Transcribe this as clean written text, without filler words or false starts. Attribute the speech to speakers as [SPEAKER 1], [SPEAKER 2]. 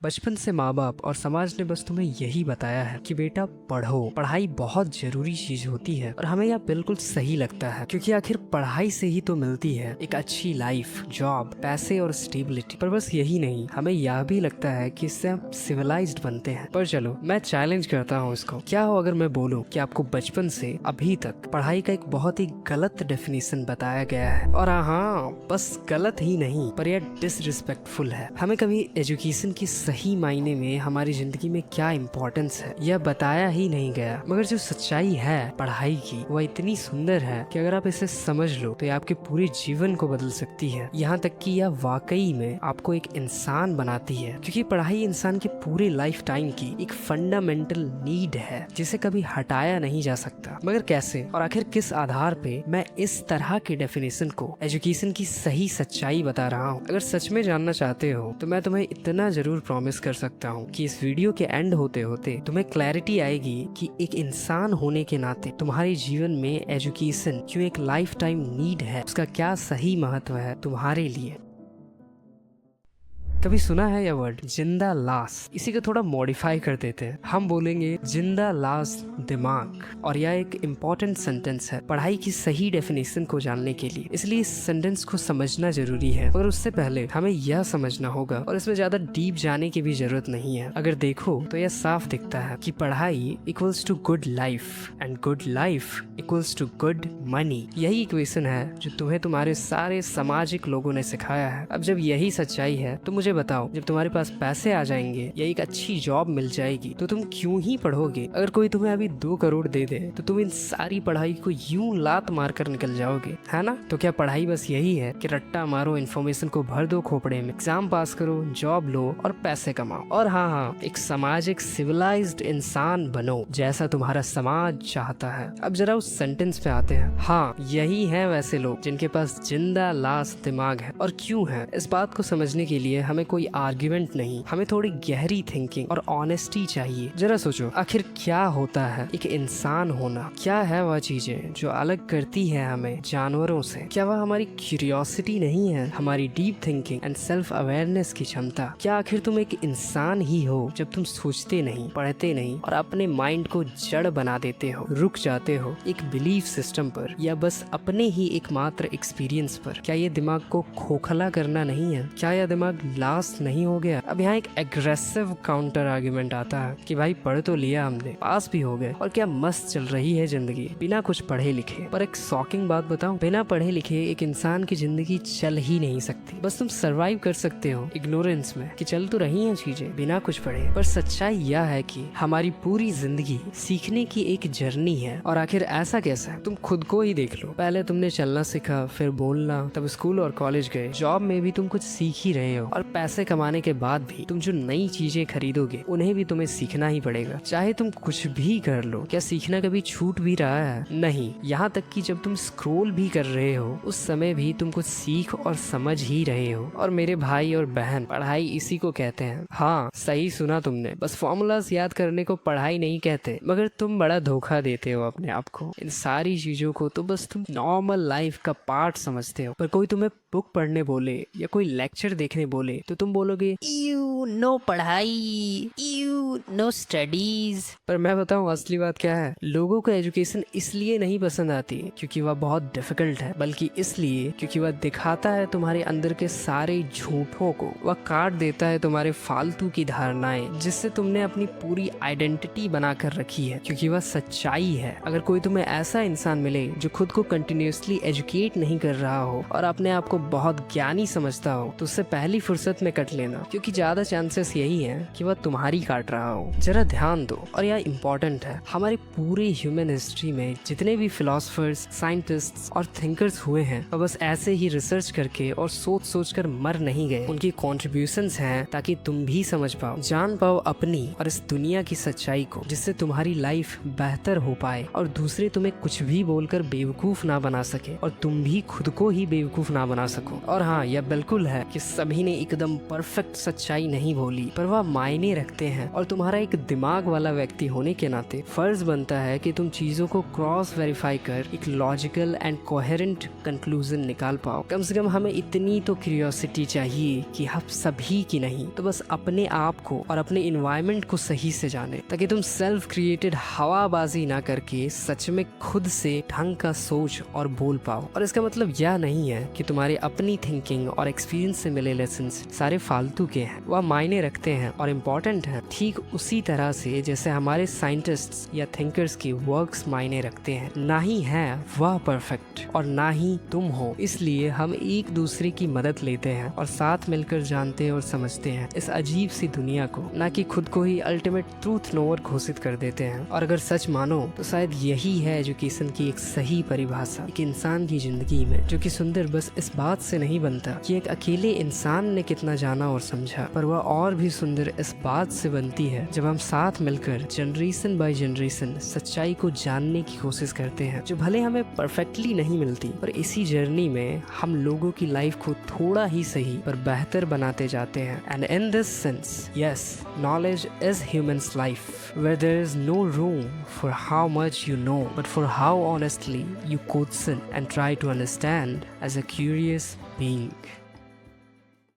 [SPEAKER 1] बचपन से माँ बाप और समाज ने बस तुम्हें यही बताया है कि बेटा पढ़ो, पढ़ाई बहुत जरूरी चीज होती है। और हमें यह बिल्कुल सही लगता है, क्योंकि आखिर पढ़ाई से ही तो मिलती है एक अच्छी लाइफ, जॉब, पैसे और स्टेबिलिटी। पर बस यही नहीं, हमें यह भी लगता है कि इससे हम सिविलाइज्ड बनते हैं। पर चलो, मैं चैलेंज करता हूँ इसको। क्या हो अगर मैं बोलूँ कि आपको बचपन से अभी तक पढ़ाई का एक बहुत ही गलत डेफिनेशन बताया गया है, और हाँ, बस गलत ही नहीं पर यह डिसरिस्पेक्टफुल है। हमें कभी एजुकेशन की सही मायने में हमारी जिंदगी में क्या इम्पोर्टेंस है यह बताया ही नहीं गया। मगर जो सच्चाई है पढ़ाई की, वह इतनी सुंदर है कि अगर आप इसे समझ लो तो यह आपके पूरे जीवन को बदल सकती है। यहाँ तक कि यह वाकई में आपको एक इंसान बनाती है, क्योंकि पढ़ाई इंसान के पूरे लाइफ टाइम की एक फंडामेंटल नीड है जिसे कभी हटाया नहीं जा सकता। मगर कैसे और आखिर किस आधार पे मैं इस तरह के डेफिनेशन को, एजुकेशन की सही सच्चाई बता रहा हूँ? अगर सच में जानना चाहते हो तो मैं तुम्हें इतना जरूर प्रॉमिस कर सकता हूँ कि इस वीडियो के एंड होते होते तुम्हें क्लैरिटी आएगी कि एक इंसान होने के नाते तुम्हारे जीवन में एजुकेशन क्यों एक लाइफ टाइम नीड है, उसका क्या सही महत्व है तुम्हारे लिए। कभी सुना है यह वर्ड जिंदा लाश? इसी को थोड़ा मॉडिफाई कर देते हैं, हम बोलेंगे जिंदा लाश दिमाग। और यह एक इम्पोर्टेंट सेंटेंस है पढ़ाई की सही डेफिनेशन को जानने के लिए, इसलिए इस सेंटेंस को समझना जरूरी है। और उससे पहले हमें यह समझना होगा, और इसमें ज्यादा डीप जाने की भी जरूरत नहीं है। अगर देखो तो यह साफ दिखता है कि पढ़ाई equals to good life and good life equals to good money. यही इक्वेशन है जो तुम्हें तुम्हारे सारे सामाजिक लोगों ने सिखाया है। अब जब यही सच्चाई है तो मुझे बताओ, जब तुम्हारे पास पैसे आ जाएंगे या एक अच्छी जॉब मिल जाएगी तो तुम क्यों ही पढ़ोगे? अगर कोई तुम्हें अभी 2 करोड़ दे दे तो तुम इन सारी पढ़ाई को यूं लात मार कर निकल जाओगे, है ना? तो क्या पढ़ाई बस यही है कि रट्टा मारो, इन्फॉर्मेशन को भर दो खोपड़े में, एग्जाम पास करो, जॉब लो और पैसे कमाओ, और हाँ, एक सामाजिक सिविलाइज्ड इंसान बनो जैसा तुम्हारा समाज चाहता है? अब जरा उस सेंटेंस पे आते हैं। हाँ, यही है वैसे लोग जिनके पास जिंदा लाश दिमाग है। और क्यों है? इस बात को समझने के लिए हमें कोई आर्ग्यूमेंट नहीं, हमें थोड़ी गहरी थिंकिंग और ऑनेस्टी चाहिए। जरा सोचो, आखिर क्या होता है एक इंसान होना? क्या है वह चीजें जो अलग करती है हमें जानवरों से? क्या वह हमारी क्यूरियोसिटी नहीं है, हमारी deep thinking and self awareness की क्षमता? क्या आखिर तुम एक इंसान ही हो जब तुम सोचते नहीं, पढ़ते नहीं और अपने माइंड को जड़ बना देते हो, रुक जाते हो एक बिलीफ सिस्टम पर या बस अपने ही एकमात्र एक्सपीरियंस पर? क्या ये दिमाग को खोखला करना नहीं है? क्या यह दिमाग लास्ट नहीं हो गया? अब यहाँ एक एग्रेसिव काउंटर आर्ग्यूमेंट आता है कि भाई पढ़ तो लिया हमने, पास भी हो गए, और क्या मस्त चल रही है जिंदगी बिना कुछ पढ़े लिखे। पर एक शॉकिंग बात बताऊं, बिना पढ़े लिखे एक इंसान की जिंदगी चल ही नहीं सकती। बस तुम सरवाइव कर सकते हो इग्नोरेंस में कि चल तो रही हैं चीजें बिना कुछ पढ़े। पर सच्चाई यह है कि हमारी पूरी जिंदगी सीखने की एक जर्नी है। और आखिर ऐसा कैसा है? तुम खुद को ही देख लो। पहले तुमने चलना सीखा, फिर बोलना, तब स्कूल और कॉलेज गए, जॉब में भी तुम कुछ सीख ही रहे हो, और पैसे कमाने के बाद भी तुम जो नई चीजें खरीदोगे उन्हें भी तुम्हें सीखना ही पड़ेगा, चाहे तुम कुछ भी कर लो। क्या सीखना कभी छूट भी रहा है? नहीं। यहाँ तक कि जब तुम स्क्रॉल भी कर रहे हो उस समय भी तुम कुछ सीख और समझ ही रहे हो। और मेरे भाई और बहन, पढ़ाई इसी को कहते हैं। हाँ, सही सुना तुमने, बस फॉर्मूलाज याद करने को पढ़ाई नहीं कहते। मगर तुम बड़ा धोखा देते हो अपने आप को। इन सारी चीजों को तो बस तुम नॉर्मल लाइफ का पार्ट समझते हो। पर कोई तुम्हें बुक पढ़ने बोले या कोई लेक्चर देखने बोले तो तुम बोलोगे यू नो पढ़ाई, यू नो स्टडीज। पर मैं बताऊं असली बात क्या है? लोगों को एजुकेशन इसलिए नहीं पसंद आती क्योंकि वह बहुत डिफिकल्ट है, बल्कि इसलिए क्योंकि वह दिखाता है तुम्हारे अंदर के सारे झूठों को। वह काट देता है तुम्हारे फालतू की धारणाएं जिससे तुमने अपनी पूरी आइडेंटिटी बना कर रखी है, क्योंकि वह सच्चाई है। अगर कोई तुम्हें ऐसा इंसान मिले जो खुद को कंटिन्यूसली एजुकेट नहीं कर रहा हो और अपने आप को बहुत ज्ञानी समझता हो तो उससे पहली फुर्सत में कट लेना, क्योंकि ज्यादा चांसेस यही है कि वह तुम्हारी काट रहा हो। जरा ध्यान दो, और यह इम्पोर्टेंट है, हमारे पूरे ह्यूमन हिस्ट्री में जितने भी फिलोसफर्स, साइंटिस्ट्स और थिंकर्स हुए हैं वह बस ऐसे ही रिसर्च करके और सोच सोच कर मर नहीं गए। उनकी कॉन्ट्रीब्यूशंस हैं ताकि तुम भी समझ पाओ, जान पाओ अपनी और इस दुनिया की सच्चाई को, जिससे तुम्हारी लाइफ बेहतर हो पाए और दूसरे तुम्हें कुछ भी बोलकर बेवकूफ ना बना सके और तुम भी खुद को ही बेवकूफ ना बना सको। और हाँ, यह बिल्कुल है कि सभी ने एकदम परफेक्ट सच्चाई नहीं बोली, पर वह मायने रखते हैं और तुम तुम्हारा एक दिमाग वाला व्यक्ति होने के नाते फर्ज बनता है कि तुम चीजों को क्रॉस वेरीफाई कर एक लॉजिकल एंड कोहेरेंट कंक्लूजन निकाल पाओ। कम से कम हमें इतनी तो क्यूरियोसिटी चाहिए कि हम सभी की नहीं तो बस अपने आप को और अपने इन्वायरमेंट को सही से जाने, ताकि तुम सेल्फ क्रिएटेड हवाबाजी ना करके सच में खुद से ढंग का सोच और बोल पाओ। और इसका मतलब यह नहीं है कि तुम्हारी अपनी थिंकिंग और एक्सपीरियंस से मिले लेसन सारे फालतू के हैं, वह मायने रखते हैं और इम्पोर्टेंट हैं, ठीक उसी तरह से जैसे हमारे साइंटिस्ट्स या थिंकर्स की वर्क्स मायने रखते हैं। ना ही है वह परफेक्ट और ना ही तुम हो, इसलिए हम एक दूसरे की मदद लेते हैं और साथ मिलकर जानते और समझते हैं इस अजीब सी दुनिया को, ना कि खुद को ही अल्टीमेट ट्रूथ नोवर घोषित कर देते हैं। और अगर सच मानो तो शायद यही है एजुकेशन की एक सही परिभाषा एक इंसान की जिंदगी में, जो कि सुंदर बस इस बात से नहीं बनता कि एक अकेले इंसान ने कितना जाना और समझा, पर वह और भी सुंदर इस बात से बनती है जब हम साथ मिलकर जनरेशन बाय जनरेशन सच्चाई को जानने की कोशिश करते हैं, जो भले हमें परफेक्टली नहीं मिलती, पर इसी जर्नी में हम लोगों की लाइफ को थोड़ा ही सही पर बेहतर बनाते जाते हैं। And in this sense, yes, knowledge is humans life, where there is no room for how much you know, but for how honestly you question and try to understand as a curious being.